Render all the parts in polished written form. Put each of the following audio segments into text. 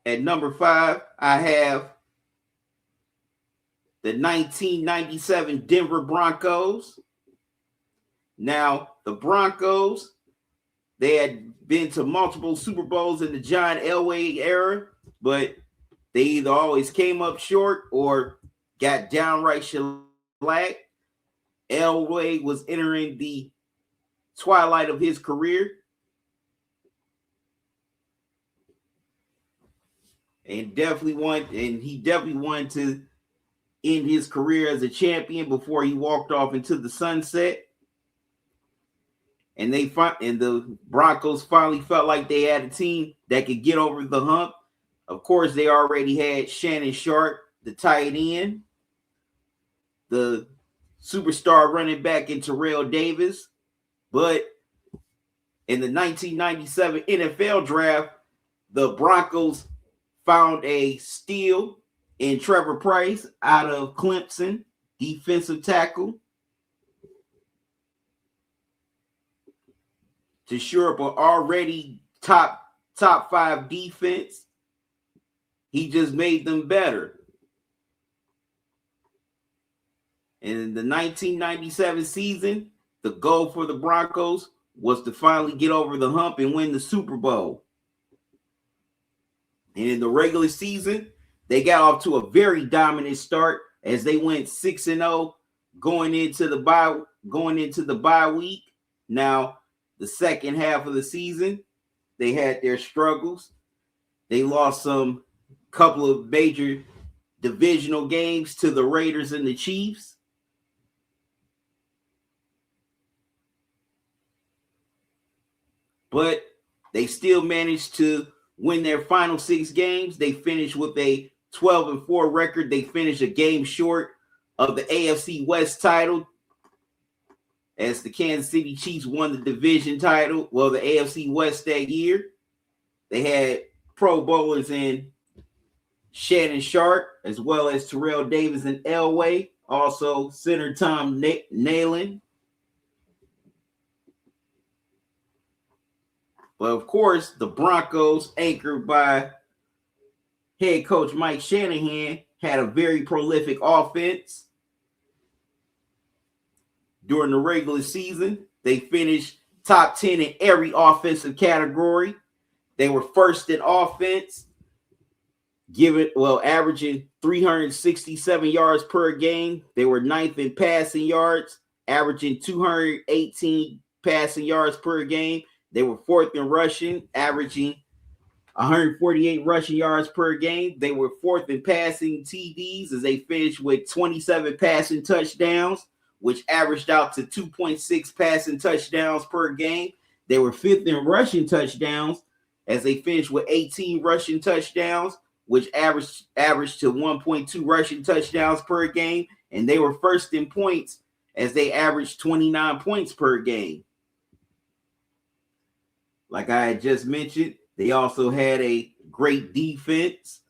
at number 5, I have the 1997 Denver Broncos. Now, the Broncos, they had been to multiple Super Bowls in the John Elway era, but they either always came up short or got downright shellacked. Elway was entering the twilight of his career, and he definitely wanted to end his career as a champion before he walked off into the sunset. And the Broncos finally felt like they had a team that could get over the hump. Of course, they already had Shannon Sharpe, the tight end, the superstar running back in Terrell Davis. But in the 1997 NFL draft, the Broncos found a steal in Trevor Price out of Clemson, defensive tackle, to shore up an already top 5 defense. He just made them better. And in the 1997 season, the goal for the Broncos was to finally get over the hump and win the Super Bowl. And in the regular season, they got off to a very dominant start as they went 6-0 going into the bye week. Now, the second half of the season, they had their struggles. They lost some couple of major divisional games to the Raiders and the Chiefs. But they still managed to win their final 6 games. They finished with a 12-4 record. They finished a game short of the AFC West title as the Kansas City Chiefs won the division title. Well, the AFC West that year. They had Pro Bowlers in Shannon Sharpe, as well as Terrell Davis and Elway. Also, center Tom Nalen. But of course, the Broncos, anchored by head coach Mike Shanahan, had a very prolific offense. During the regular season, they finished top 10 in every offensive category. They were first in offense, averaging 367 yards per game. They were 9th in passing yards, averaging 218 passing yards per game. They were 4th in rushing, averaging 148 rushing yards per game. They were 4th in passing TDs as they finished with 27 passing touchdowns, which averaged out to 2.6 passing touchdowns per game. They were 5th in rushing touchdowns as they finished with 18 rushing touchdowns, which averaged to 1.2 rushing touchdowns per game. And they were 1st in points as they averaged 29 points per game. Like I had just mentioned, they also had a great defense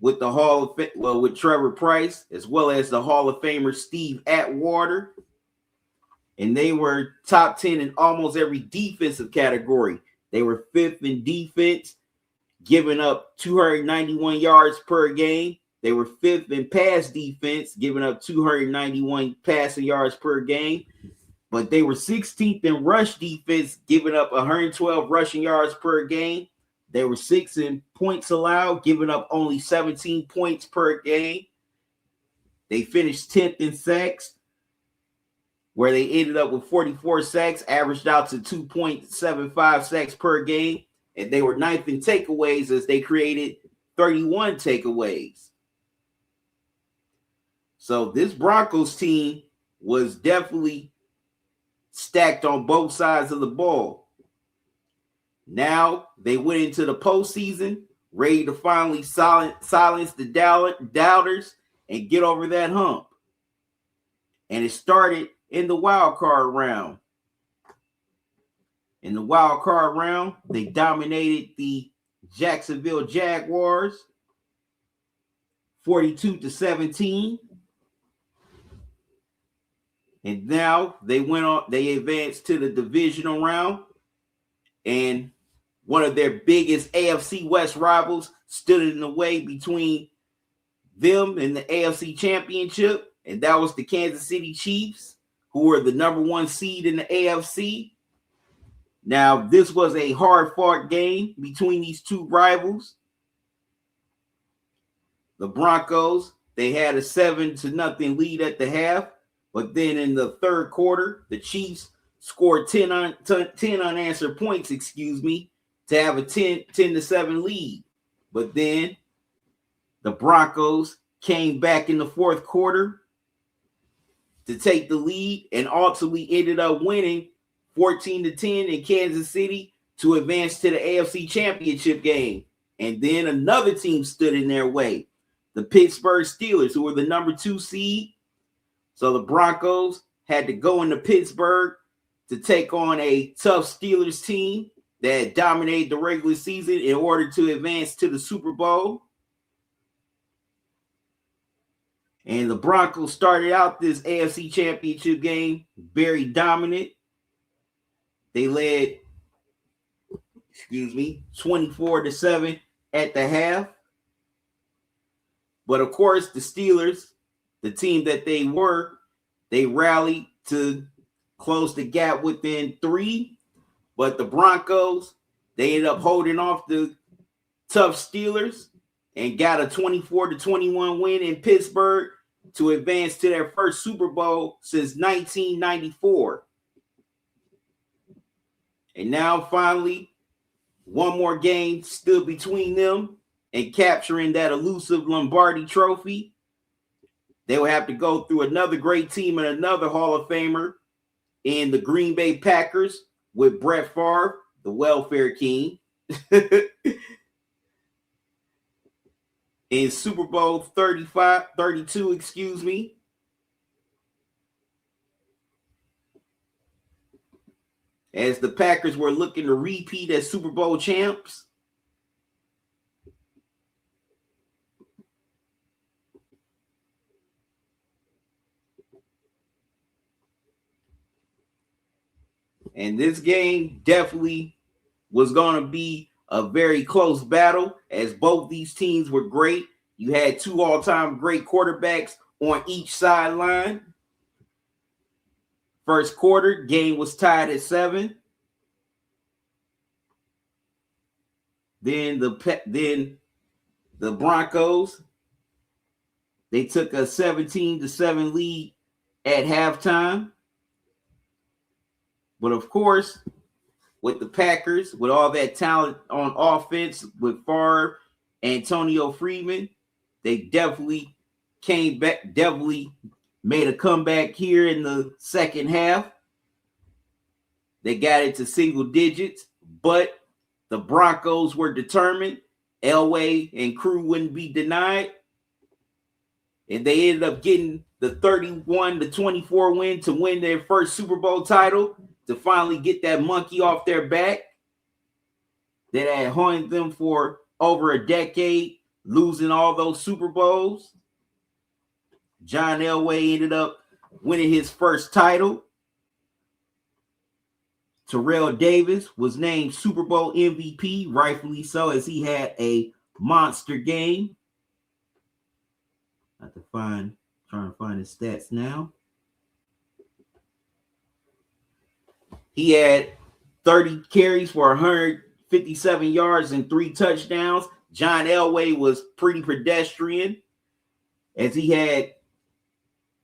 with with Trevor Price, as well as the Hall of Famer Steve Atwater. And they were top 10 in almost every defensive category. They were 5th in defense, giving up 291 yards per game. They were 5th in pass defense, giving up 291 passing yards per game. But they were 16th in rush defense, giving up 112 rushing yards per game. They were 6th in points allowed, giving up only 17 points per game. They finished 10th in sacks, where they ended up with 44 sacks, averaged out to 2.75 sacks per game. And they were 9th in takeaways as they created 31 takeaways. So this Broncos team was definitely stacked on both sides of the ball. Now they went into the postseason, ready to finally silence the doubters and get over that hump. And it started in the wild card round. In the wild card round, they dominated the Jacksonville Jaguars 42-17. And now they advanced to the divisional round and one of their biggest AFC West rivals stood in the way between them and the AFC Championship, and that was the Kansas City Chiefs, who were the #1 seed in the AFC. Now, this was a hard-fought game between these two rivals. The Broncos, they had a 7-0 lead at the half, but then in the third quarter, the Chiefs scored 10 unanswered points, to have a 10-7 lead. But then the Broncos came back in the fourth quarter to take the lead and ultimately ended up winning 14-10 in Kansas City to advance to the AFC Championship game. And then another team stood in their way, the Pittsburgh Steelers, who were the #2 seed. So the Broncos had to go into Pittsburgh to take on a tough Steelers team that dominated the regular season in order to advance to the Super Bowl. And the Broncos started out this AFC Championship game very dominant. They led, 24-7 at the half. But of course, the Steelers, the team that they were, they rallied to close the gap within 3. But the Broncos, they ended up holding off the tough Steelers and got a 24-21 win in Pittsburgh to advance to their first Super Bowl since 1994. And now finally, one more game stood between them and capturing that elusive Lombardi trophy. They will have to go through another great team and another Hall of Famer in the Green Bay Packers with Brett Favre, the welfare king, in Super Bowl 32, as the Packers were looking to repeat as Super Bowl champs. And this game definitely was going to be a very close battle, as both these teams were great. You had 2 all-time great quarterbacks on each sideline. First quarter, game was tied at 7. Then the Broncos, they took a 17-7 lead at halftime. But of course, with the Packers, with all that talent on offense, with Favre, Antonio Freeman, they definitely came back, definitely made a comeback here in the second half. They got it to single digits, but the Broncos were determined. Elway and crew wouldn't be denied. And they ended up getting the 31-24 win to win their first Super Bowl title, to finally get that monkey off their back that had haunted them for over a decade, losing all those Super Bowls. John Elway ended up winning his first title. Terrell Davis was named Super Bowl MVP, rightfully so, as he had a monster game. I have to trying to find his stats now. He had 30 carries for 157 yards and 3 touchdowns. John Elway was pretty pedestrian, as he had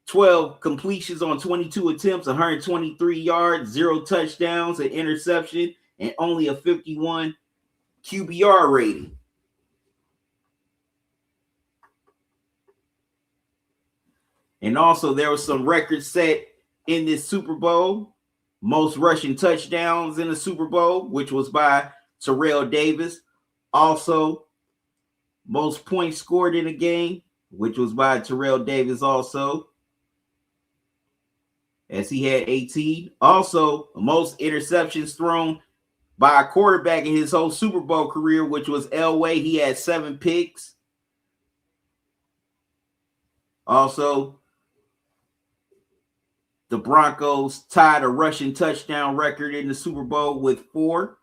12 completions on 22 attempts, 123 yards, 0 touchdowns, an interception, and only a 51 QBR rating. And also, there was some records set in this Super Bowl. Most rushing touchdowns in the Super Bowl, which was by Terrell Davis. Also, most points scored in a game, which was by Terrell Davis also, as he had 18. Also, most interceptions thrown by a quarterback in his whole Super Bowl career, which was Elway. He had 7 picks. Also, the Broncos tied a rushing touchdown record in the Super Bowl with 4.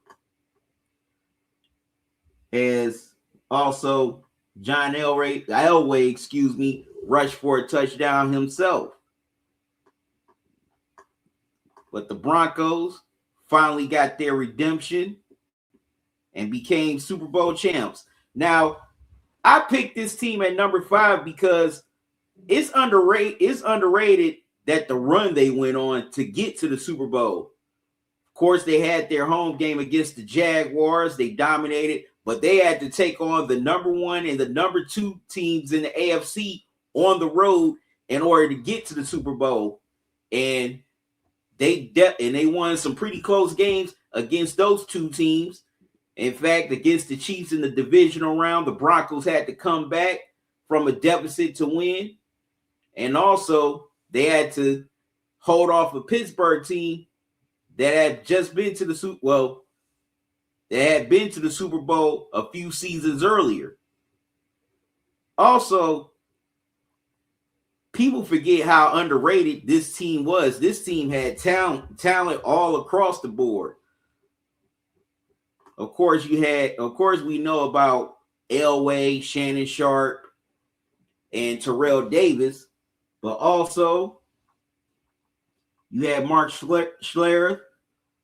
has also John Elway, rushed for a touchdown himself. But the Broncos finally got their redemption and became Super Bowl champs. Now, I picked this team at number 5 because it's underrated that the run they went on to get to the Super Bowl. Of course, they had their home game against the Jaguars. They dominated, but they had to take on the number 1 and the number 2 teams in the AFC on the road in order to get to the Super Bowl. And they won some pretty close games against those 2 teams. In fact, against the Chiefs in the divisional round, the Broncos had to come back from a deficit to win. And also, they had to hold off a Pittsburgh team that had just been to the Super Bowl a few seasons earlier. Also, people forget how underrated this team was. This team had talent all across the board. Of course, we know about Elway, Shannon Sharp, and Terrell Davis, but also you had Mark Schlereth,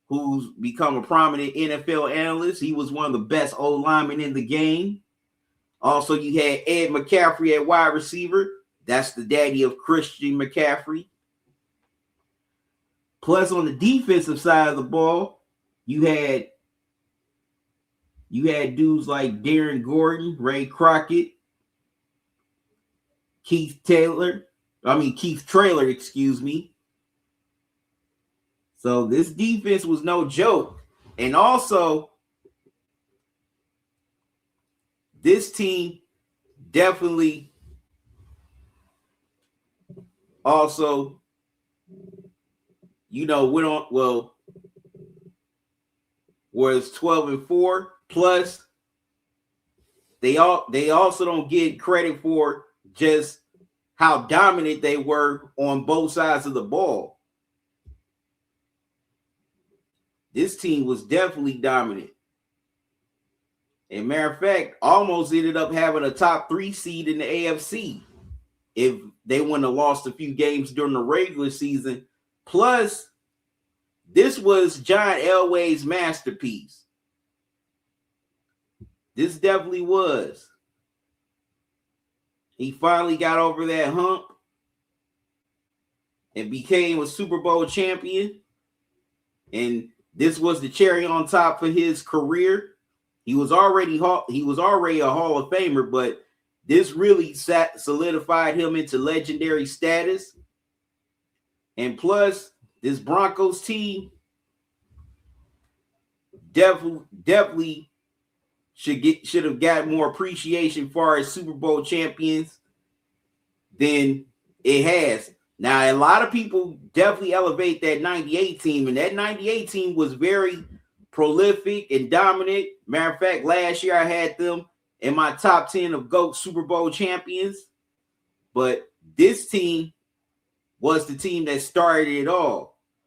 who's become a prominent NFL analyst. He was one of the best old linemen in the game. Also, you had Ed McCaffrey at wide receiver. That's the daddy of Christian McCaffrey. Plus, on the defensive side of the ball, you had dudes like Darren Gordon, Ray Crockett, Keith Traylor, So this defense was no joke. And also, this team definitely also, was 12-4. Plus, they also don't get credit for just how dominant they were on both sides of the ball. This team was definitely dominant. As a matter of fact, almost ended up having a top 3 seed in the AFC if they wouldn't have lost a few games during the regular season. Plus, this was John Elway's masterpiece. This definitely was. He finally got over that hump and became a Super Bowl champion. And this was the cherry on top for his career. He was already a Hall of Famer, but this really solidified him into legendary status. And plus, this Broncos team definitely should have got more appreciation as far as Super Bowl champions than it has. Now, a lot of people definitely elevate that 98 team, and that 98 team was very prolific and dominant. Matter of fact, last year I had them in my top 10 of GOAT Super Bowl champions. But this team was the team that started it all.